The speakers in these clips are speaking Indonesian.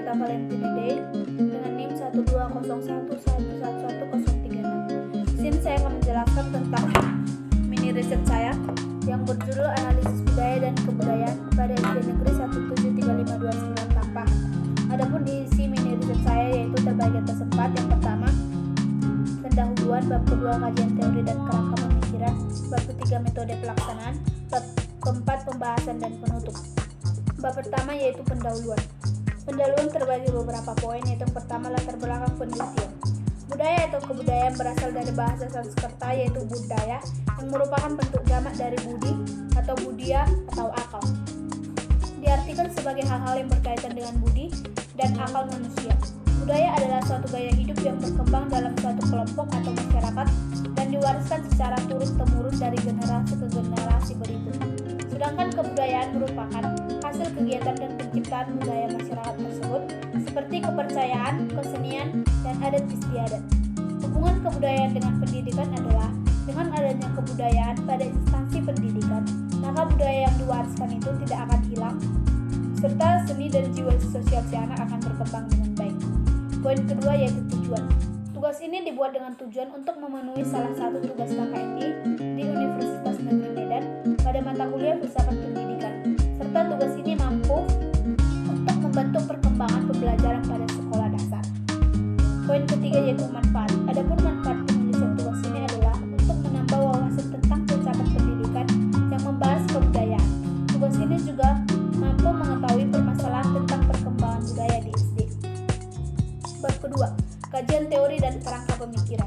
Greta Valentini Day dengan NIM 12011111036. Di sini saya akan menjelaskan tentang mini riset saya yang berjudul Analisis Budaya dan Kebudayaan pada SD Negeri 17352 Tampang. Adapun isi mini riset saya yaitu terbagi atas 4. Yang pertama, pendahuluan, bab kedua kajian teori dan kerangka pemikiran, bab ketiga metode pelaksanaan, bab keempat pembahasan dan penutup. Bab pertama yaitu pendahuluan. Pendahuluan terbagi beberapa poin, yaitu yang pertama latar belakang penelitian. Budaya atau kebudayaan berasal dari bahasa Sanskerta yaitu budaya, yang merupakan bentuk jamak dari budi atau budia atau akal. Diartikan sebagai hal-hal yang berkaitan dengan budi dan akal manusia. Budaya adalah suatu gaya hidup yang berkembang dalam suatu kelompok atau masyarakat dan diwariskan secara turun-temurun dari generasi ke generasi berikut. Sedangkan kebudayaan merupakan hasil kegiatan dan penciptaan budaya masyarakat tersebut seperti kepercayaan, kesenian, dan adat istiadat. Hubungan kebudayaan dengan pendidikan adalah dengan adanya kebudayaan pada instansi pendidikan, maka budaya yang diwariskan itu tidak akan hilang, serta seni dan jiwa sosial si anak akan berkembang dengan baik. Poin kedua yaitu tujuan. Tugas ini dibuat dengan tujuan untuk memenuhi salah satu tugas KKNI di Universitas Negeri Medan pada mata kuliah filsafat pendidikan, serta tugas ini mampu untuk membantu perkembangan pembelajaran pada sekolah dasar. Poin ketiga yaitu manfaat. Adapun manfaat penulisan tugas ini adalah untuk menambah wawasan tentang filsafat pendidikan yang membahas kebudayaan. Tugas ini juga mampu mengetahui permasalahan tentang perkembangan budaya di SD. Bab kedua, kajian teori dan kerangka pemikiran.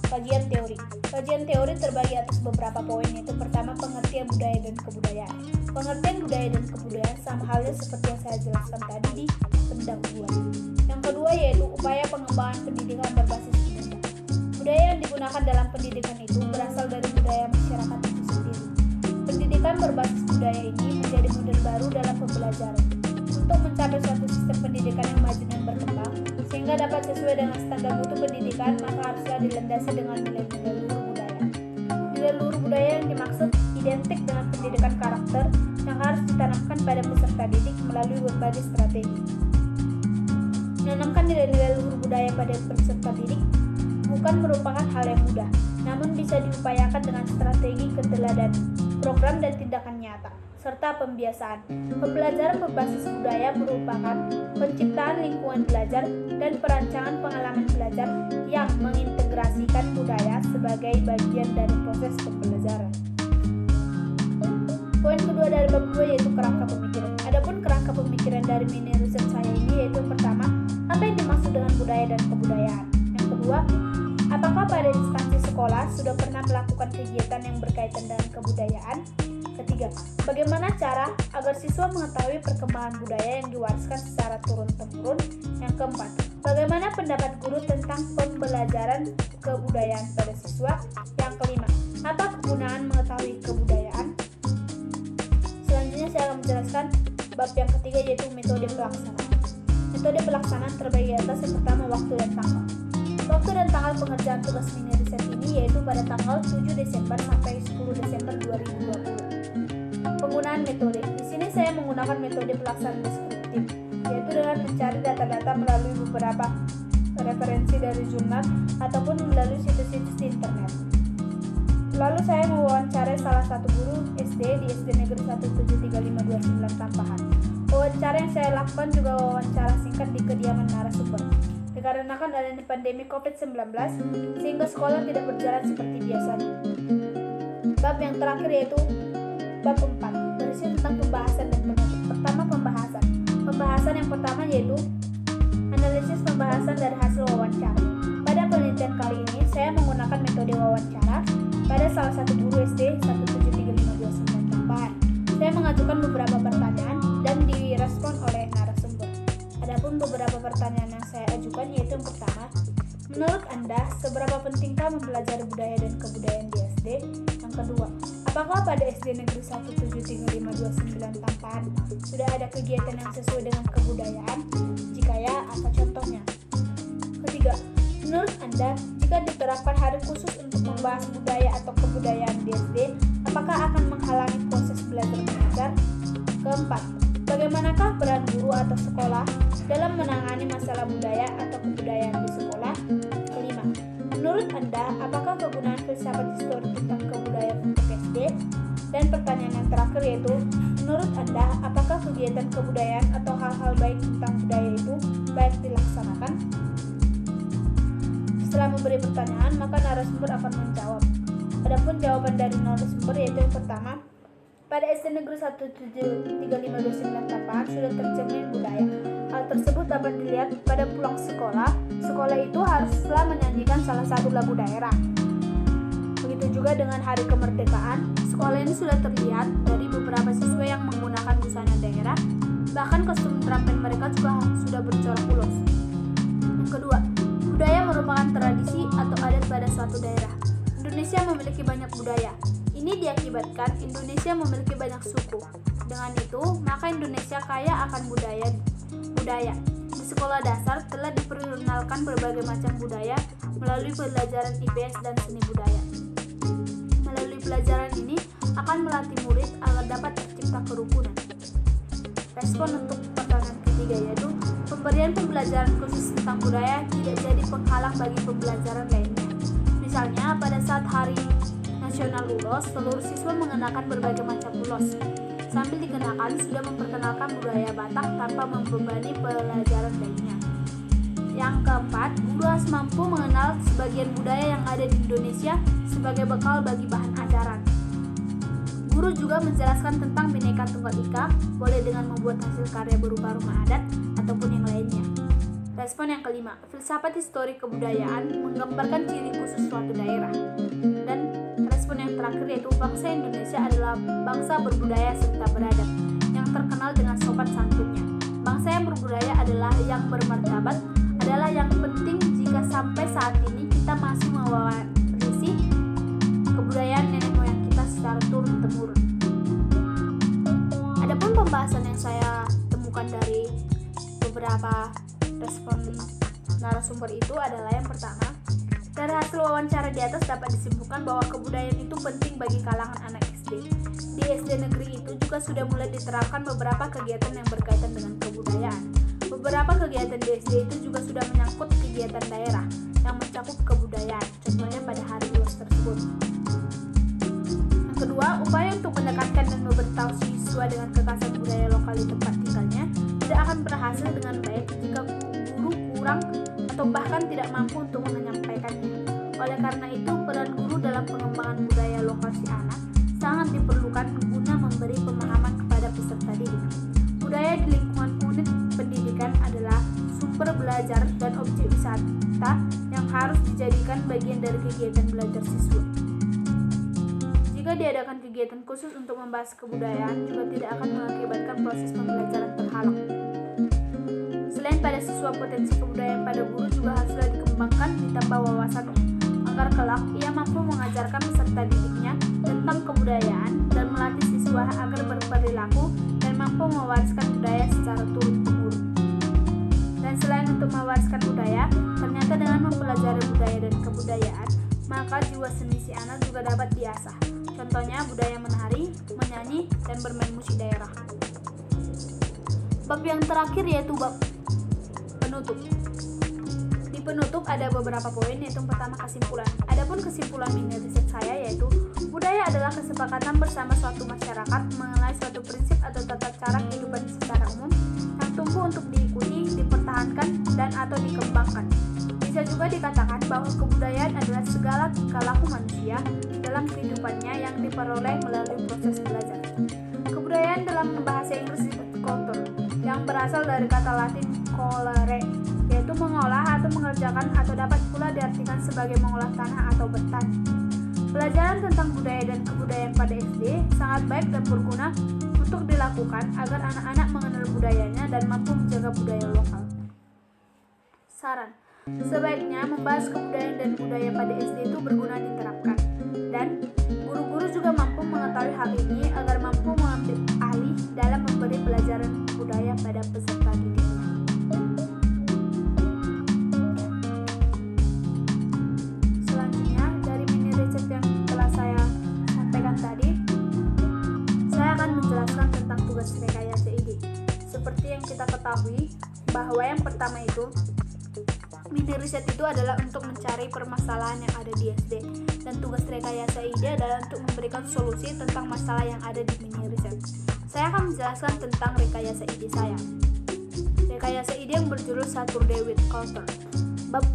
Kajian teori. Kajian teori terbagi atas beberapa poin, yaitu pertama pengertian budaya dan kebudayaan. Pengertian budaya dan kebudayaan sama halnya seperti yang saya jelaskan tadi di pendahuluan. Yang kedua yaitu upaya pengembangan pendidikan berbasis budaya. Budaya yang digunakan dalam pendidikan itu berasal dari budaya masyarakat itu sendiri. Pendidikan berbasis budaya ini menjadi model baru dalam pembelajaran. Untuk mencapai suatu sistem pendidikan yang maju dan berkembang, sehingga dapat sesuai dengan standar mutu pendidikan, maka haruslah dilandasi dengan nilai-nilai luhur budaya. Nilai luhur budaya yang dimaksud identik dengan pendidikan karakter yang harus ditanamkan pada peserta didik melalui berbagai strategi. Menanamkan nilai-nilai luhur budaya pada peserta didik bukan merupakan hal yang mudah, namun bisa diupayakan dengan strategi keteladanan, program dan tindakan nyata, serta pembiasaan. Pembelajaran berbasis budaya merupakan penciptaan lingkungan belajar dan perancangan pengalaman belajar yang mengintegrasikan budaya sebagai bagian dari proses pembelajaran. Poin kedua dari bab 2 yaitu kerangka pemikiran. Adapun kerangka pemikiran dari mini riset saya ini yaitu pertama, apa yang dimaksud dengan budaya dan kebudayaan. Yang kedua, apakah pada instansi sekolah sudah pernah melakukan kegiatan yang berkaitan dengan kebudayaan? Ketiga, bagaimana cara agar siswa mengetahui perkembangan budaya yang diwariskan secara turun-temurun? Yang keempat, bagaimana pendapat guru tentang pembelajaran kebudayaan pada siswa? Yang kelima, apa kegunaan mengetahui kebudayaan? Selanjutnya saya akan menjelaskan bab yang ketiga yaitu metode pelaksanaan. Metode pelaksanaan terbagi atas yang pertama waktu dan tanggal. Waktu dan tanggal pengerjaan tugas mini riset ini yaitu pada tanggal 7 Desember sampai 10 Desember 2020. Penggunaan metode. Di sini saya menggunakan metode pelaksanaan deskriptif, yaitu dengan mencari data-data melalui beberapa referensi dari jurnal ataupun melalui situs-situs di internet. Lalu saya mewawancarai salah satu guru SD di SD Negeri 17352 Tampahan. Wawancara yang saya lakukan juga wawancara singkat di kediaman narasumber. Dikarenakan adanya pandemi COVID-19, sehingga sekolah tidak berjalan seperti biasanya. Bab yang terakhir yaitu bab 4, berisi tentang pembahasan dan penutup. Pertama, pembahasan. Pembahasan yang pertama yaitu analisis pembahasan dari hasil wawancara. Pada penelitian kali ini, saya menggunakan metode wawancara pada salah satu guru SD 17352 Tampahan. Saya mengajukan beberapa pertanyaan dan direspon oleh narasumber. Adapun beberapa pertanyaan yang saya ajukan yaitu yang pertama, menurut Anda seberapa pentingkah mempelajari budaya dan kebudayaan di SD? Yang kedua, apakah pada SD Negeri 17352 Tampahan sudah ada kegiatan yang sesuai dengan kebudayaan? Jika ya, apa contohnya? Ketiga, menurut Anda jika diterapkan hari khusus untuk membahas budaya atau kebudayaan di SD, apakah akan menghalangi proses belajar mengajar? Keempat, Bagaimanakah peran guru atau sekolah dalam menangani masalah budaya atau kebudayaan di sekolah? Kelima, menurut Anda, apakah kegunaan filsafat histori tentang kebudayaan untuk SD? Dan pertanyaan yang terakhir yaitu, menurut Anda, apakah kegiatan kebudayaan atau hal-hal baik tentang budaya itu baik dilaksanakan? Setelah memberi pertanyaan, maka narasumber akan menjawab. Adapun jawaban dari narasumber yaitu yang pertama, pada SD Negeri 1735298 Tapan sudah tercermin budaya. Hal tersebut dapat dilihat pada pulang sekolah. Sekolah itu haruslah menyanyikan salah satu lagu daerah. Begitu juga dengan hari kemerdekaan, sekolah ini sudah terlihat dari beberapa siswa yang menggunakan busana daerah. Bahkan kostum penampilan mereka juga sudah bercorak ulos. Yang kedua, budaya merupakan tradisi atau adat pada suatu daerah. Indonesia memiliki banyak budaya. Ini diakibatkan Indonesia memiliki banyak suku. Dengan itu, maka Indonesia kaya akan budaya. Di sekolah dasar telah diperkenalkan berbagai macam budaya melalui pelajaran IPS dan seni budaya. Melalui pelajaran ini akan melatih murid agar dapat tercipta kerukunan. Respon untuk pertanyaan ketiga yaitu, pemberian pembelajaran khusus tentang budaya tidak jadi penghalang bagi pembelajaran lainnya. Misalnya, pada saat Hari Nasional Ulos, seluruh siswa mengenakan berbagai macam ulos. Sambil dikenakan, sudah memperkenalkan budaya Batak tanpa membebani pelajaran lainnya. Yang keempat, guru harus mampu mengenal sebagian budaya yang ada di Indonesia sebagai bekal bagi bahan ajaran. Guru juga menjelaskan tentang Bhinneka Tunggal Ika, boleh dengan membuat hasil karya berupa rumah adat ataupun yang lainnya. Respon yang kelima, filsafat histori kebudayaan menggambarkan ciri khusus suatu daerah. Dan respon yang terakhir yaitu, bangsa Indonesia adalah bangsa berbudaya serta beradab, yang terkenal dengan sopan santunnya. Bangsa yang berbudaya adalah yang bermartabat, adalah yang penting jika sampai saat ini kita masih mewarisi kebudayaan nenek moyang kita secara turun-temurun. Adapun pembahasan yang saya temukan dari beberapa respon narasumber itu adalah yang pertama, dari hasil wawancara di atas dapat disimpulkan bahwa kebudayaan itu penting bagi kalangan anak SD. Di SD negeri itu juga sudah mulai diterapkan beberapa kegiatan yang berkaitan dengan kebudayaan. Beberapa kegiatan di SD itu juga sudah menyangkut kegiatan daerah yang mencakup kebudayaan, contohnya pada hari ulos tersebut. Yang kedua, upaya untuk mendekatkan dan memberitahu siswa dengan kekhasan budaya lokal di tempat tinggalnya tidak akan berhasil dengan baik jika guru kurang atau bahkan tidak mampu untuk menyampaikannya. Oleh karena itu, peran guru dalam pengembangan budaya lokal si anak sangat diperlukan guna memberi pemahaman kepada peserta didik. Budaya di lingkungan unit pendidikan adalah sumber belajar dan objek wisata yang harus dijadikan bagian dari kegiatan belajar siswa. Jika diadakan kegiatan khusus untuk membahas kebudayaan, juga tidak akan mengakibatkan proses pembelajaran terhalang. Selain pada siswa, potensi kebudayaan pada guru juga haruslah dikembangkan ditambah wawasannya, agar kelak ia mampu mengajarkan peserta didiknya tentang kebudayaan dan melatih siswa agar berperilaku dan mampu mewariskan budaya secara turun-temurun. Dan selain untuk mewariskan budaya, ternyata dengan mempelajari budaya dan kebudayaan, maka jiwa seni si anak juga dapat diasah. Contohnya budaya menari, menyanyi, dan bermain musik daerah. Bab yang terakhir yaitu bab penutup. Di penutup ada beberapa poin, yaitu pertama kesimpulan. Adapun kesimpulan mini riset saya yaitu, budaya adalah kesepakatan bersama suatu masyarakat mengenai suatu prinsip atau tata cara kehidupan secara umum yang tumbuh untuk diikuti, dipertahankan, dan atau dikembangkan. Bisa juga dikatakan bahwa kebudayaan adalah segala tingkah laku manusia dalam kehidupannya yang diperoleh melalui proses belajar. Kebudayaan dalam bahasa Inggris disebut culture, yang berasal dari kata Latin colere, yaitu mengolah atau mengerjakan, atau dapat pula diartikan sebagai mengolah tanah atau bertani. Pelajaran tentang budaya dan kebudayaan pada SD sangat baik dan berguna untuk dilakukan agar anak-anak mengenal budayanya dan mampu menjaga budaya lokal. Saran, sebaiknya membahas kebudayaan dan budaya pada SD itu berguna diterapkan, dan guru-guru juga mampu mengetahui hal ini agar mampu mengambil alih dalam memberi pelajaran budaya pada peserta didiknya. Selanjutnya, dari mini riset yang telah saya sampaikan tadi, saya akan menjelaskan tentang tugas rekayasa ide. ketahui bahwa yang pertama itu mini riset itu adalah untuk mencari permasalahan yang ada di SD, dan tugas rekayasa ide adalah untuk memberikan solusi tentang masalah yang ada di mini riset. Saya akan menjelaskan tentang rekayasa ide saya. Rekayasa ide yang berjudul Saturday with Culture. Bab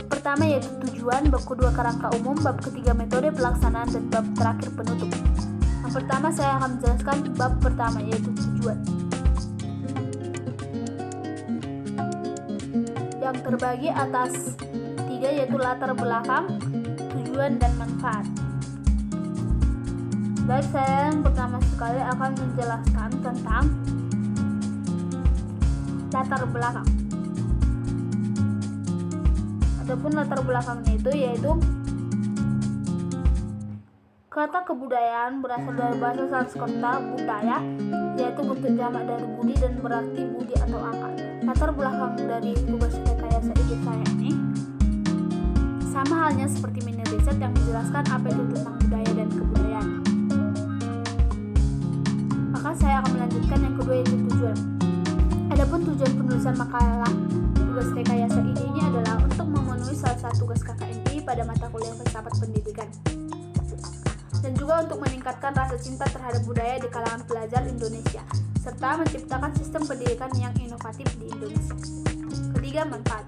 pertama yaitu tujuan, bab kedua kerangka umum, bab ketiga metode pelaksanaan, dan bab terakhir penutup. Yang pertama saya akan menjelaskan bab pertama yaitu tujuan. Yang terbagi atas 3 yaitu latar belakang, tujuan, dan manfaat. Baik, saya yang pertama sekali akan menjelaskan tentang latar belakang. Adapun latar belakangnya itu yaitu kata kebudayaan berasal dari bahasa Sanskerta budaya, yaitu bentuk jamak dari budi dan berarti budi atau akal. Latar belakang dari tugas rekayasa ide saya ini sama halnya seperti mini riset yang menjelaskan apa itu tentang budaya dan kebudayaan. Maka saya akan melanjutkan yang kedua yaitu tujuan. Adapun tujuan penulisan makalah tugas rekayasa ide ini adalah untuk memenuhi salah satu tugas KKNPI pada mata kuliah filsafat pendidikan, dan juga untuk meningkatkan rasa cinta terhadap budaya di kalangan pelajar Indonesia, serta menciptakan sistem pendidikan yang inovatif di Indonesia. Ketiga, manfaat.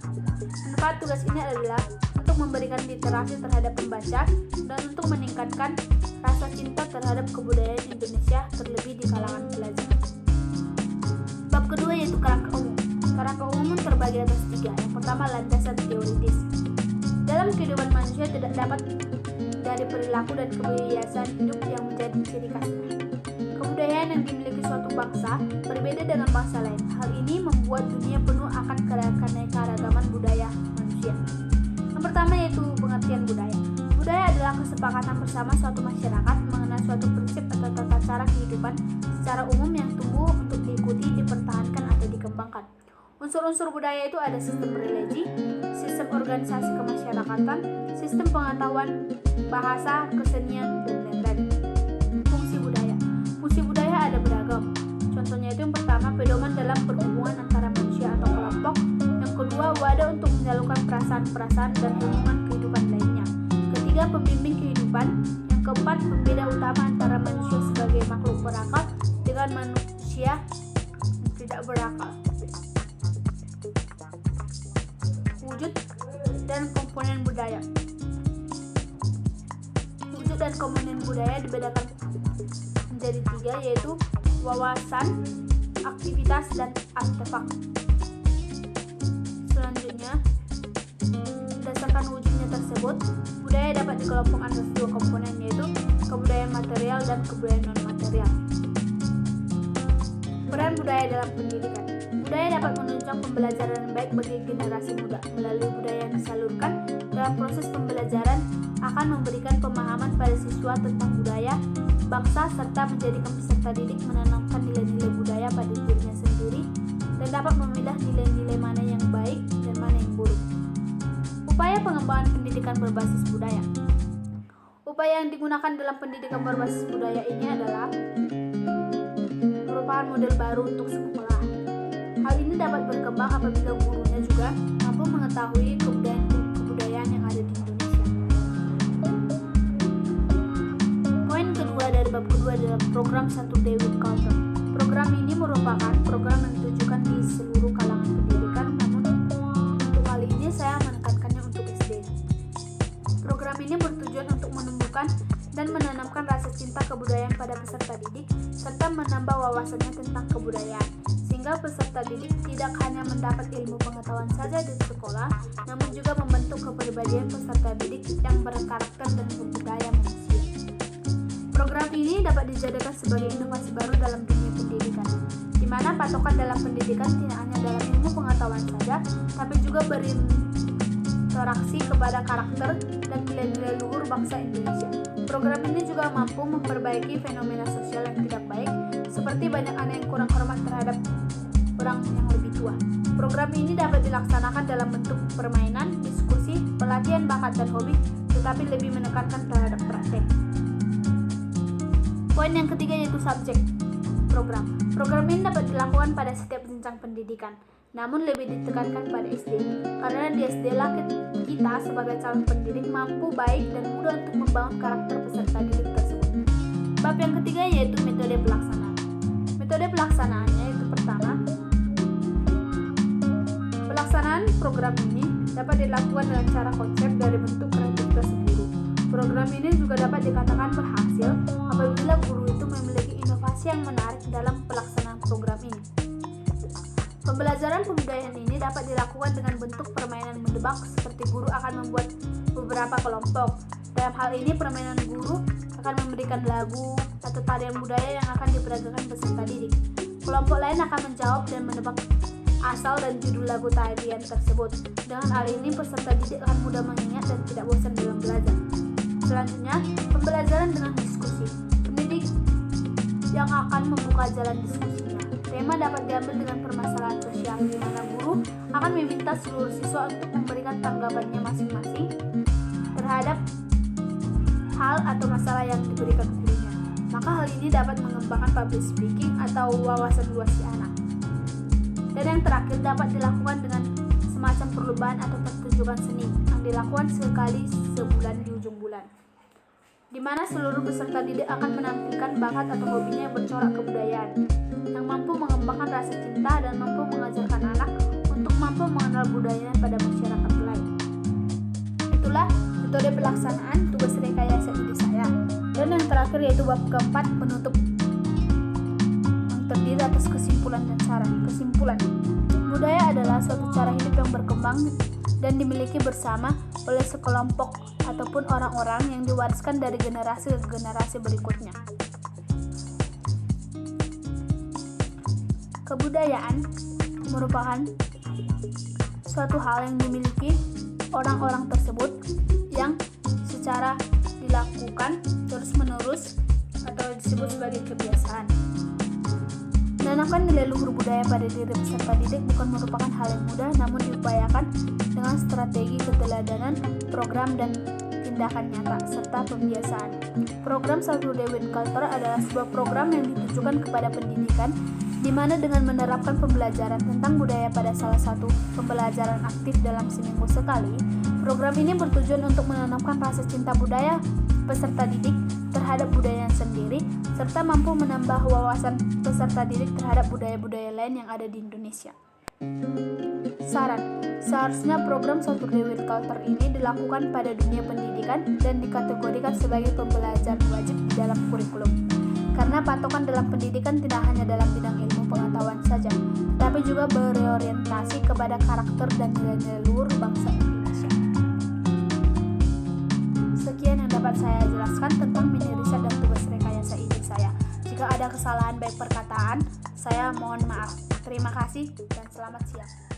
Manfaat tugas ini adalah untuk memberikan literasi terhadap pembaca dan untuk meningkatkan rasa cinta terhadap kebudayaan Indonesia, terlebih di kalangan pelajar. Bab kedua yaitu kerangka umum. Kerangka umum terbagi atas 3. Yang pertama, landasan teoritis. Dalam kehidupan manusia tidak dapat dari perilaku dan kebiasaan hidup yang menjadi ciri khasnya. Kebudayaan yang dimiliki suatu bangsa berbeda dengan bangsa lain. Hal ini membuat dunia penuh akan keanekaragaman budaya manusia. Yang pertama yaitu pengertian budaya. Budaya adalah kesepakatan bersama suatu masyarakat mengenai suatu prinsip atau tata cara kehidupan secara umum yang tumbuh untuk diikuti, dipertahankan, atau dikembangkan. Unsur-unsur budaya itu ada sistem religi, sistem organisasi kemasyarakatan, sistem pengetahuan, bahasa, kesenian, dan lain-lain. Fungsi budaya. Fungsi budaya ada beragam. Contohnya itu yang pertama, pedoman dalam berhubungan antara manusia atau kelompok. Yang kedua, wadah untuk menyalurkan perasaan-perasaan dan hubungan kehidupan lainnya. Ketiga, pembimbing kehidupan. Yang keempat, pembeda utama antara manusia sebagai makhluk berakal dengan manusia tidak berakal. Wujud dan komponen budaya. Wujud dan komponen budaya dibedakan menjadi 3 yaitu wawasan, aktivitas, dan artefak. Selanjutnya, berdasarkan wujudnya tersebut, budaya dapat dikelompokkan atas 2 komponen yaitu kebudayaan material dan kebudayaan non-material. Peran budaya dalam pendidikan. Budaya dapat menunjang pembelajaran yang baik bagi generasi muda. Melalui budaya yang disalurkan dalam proses pembelajaran akan memberikan pemahaman pada siswa tentang budaya, bangsa, serta menjadikan peserta didik menanamkan nilai-nilai budaya pada dirinya sendiri dan dapat memilah nilai-nilai mana yang baik dan mana yang buruk. Upaya pengembangan pendidikan berbasis budaya. Upaya yang digunakan dalam pendidikan berbasis budaya ini adalah merupakan model baru untuk sekolah. Hal ini dapat berkembang apabila gurunya juga mampu mengetahui kebudayaan yang ada di Indonesia. Poin kedua dari bab kedua adalah program Saturday with Culture. Program ini merupakan program yang ditujukan di seluruh kalangan pendidikan, namun untuk kali ini saya menekankannya untuk SD. Program ini bertujuan untuk menumbuhkan dan menanamkan rasa cinta kebudayaan pada peserta didik serta menambah wawasannya tentang kebudayaan, sehingga peserta didik tidak hanya mendapat ilmu pengetahuan saja di sekolah, namun juga membentuk kepribadian peserta didik yang berkarakter dan berbudaya manusia. Program ini dapat dijadikan sebagai inovasi baru dalam dunia pendidikan, di mana patokan dalam pendidikan tidak hanya dalam ilmu pengetahuan saja, tapi juga berinteraksi kepada karakter dan nilai-nilai luhur bangsa Indonesia. Program ini juga mampu memperbaiki fenomena sosial yang tidak baik, seperti banyak anak yang kurang hormat terhadap orang yang lebih tua. Program ini dapat dilaksanakan dalam bentuk permainan, diskusi, pelatihan bakat dan hobi, tetapi lebih menekankan terhadap praktek. Poin yang ketiga yaitu subjek. program. Program ini dapat dilakukan pada setiap jenjang pendidikan, namun lebih ditekankan pada SD, karena di SD lah kita sebagai calon pendidik mampu baik dan mudah untuk membangun karakter peserta didik tersebut. Bab yang ketiga yaitu metode pelaksanaan. Metode pelaksanaannya itu pertama, pelaksanaan program ini dapat dilakukan dengan cara konsep dari bentuk kreativitas guru. Program ini juga dapat dikatakan berhasil apabila guru itu memiliki inovasi yang menarik dalam pelaksanaan program ini. Pembelajaran kebudayaan ini dapat dilakukan dengan bentuk permainan mendebak, seperti guru akan membuat beberapa kelompok. Dalam hal ini, permainan guru akan memberikan lagu atau tarian budaya yang akan diperagakan peserta didik. Kelompok lain akan menjawab dan menebak asal dan judul lagu tarian tersebut. Dengan hal ini, peserta didik akan mudah mengingat dan tidak bosan dalam belajar. Selanjutnya, pembelajaran dengan diskusi. Pendidik yang akan membuka jalan diskusinya. Tema dapat diambil dengan permasalahan sosial, di mana guru akan meminta seluruh siswa untuk memberikan tanggapannya masing-masing terhadap hal atau masalah yang diberikan gurunya. Maka hal ini dapat mengembangkan public speaking atau wawasan luas si anak. Dan yang terakhir dapat dilakukan dengan semacam perlombaan atau pertunjukan seni yang dilakukan sekali sebulan di ujung bulan, di mana seluruh peserta didik akan menampilkan bakat atau hobinya yang bercorak kebudayaan, yang mampu mengembangkan rasa cinta dan mampu mengajarkan anak untuk mampu mengenal budayanya pada masyarakat lain. Itulah metode pelaksanaan tugas rekayasa ide saya. Dan yang terakhir yaitu bab keempat, penutup, yang terdiri atas kesimpulan dan saran. Kesimpulan, budaya adalah suatu cara hidup yang berkembang dan dimiliki bersama oleh sekelompok ataupun orang-orang yang diwariskan dari generasi ke generasi berikutnya. Kebudayaan merupakan suatu hal yang dimiliki orang-orang tersebut yang secara dilakukan terus-menerus atau disebut sebagai kebiasaan. Menanamkan nilai luhur budaya pada diri peserta didik bukan merupakan hal yang mudah, namun diupayakan dengan strategi keteladanan, program dan tindakan nyata, serta pembiasaan. Program Saturday with Culture adalah sebuah program yang ditujukan kepada pendidikan, di mana dengan menerapkan pembelajaran tentang budaya pada salah satu pembelajaran aktif dalam seminggu sekali, program ini bertujuan untuk menanamkan rasa cinta budaya peserta didik terhadap budaya sendiri, serta mampu menambah wawasan peserta didik terhadap budaya-budaya lain yang ada di Indonesia. Saran, seharusnya program Saturday with Culture ini dilakukan pada dunia pendidikan dan dikategorikan sebagai pembelajaran wajib di dalam kurikulum. Karena patokan dalam pendidikan tidak hanya dalam bidang ilmu pengetahuan saja, tapi juga berorientasi kepada karakter dan nilai-nilai luhur bangsa Indonesia. Sekian yang dapat saya jelaskan tentang mini riset dan tugas rekayasa ide saya. Jika ada kesalahan baik perkataan, saya mohon maaf. Terima kasih dan selamat siang.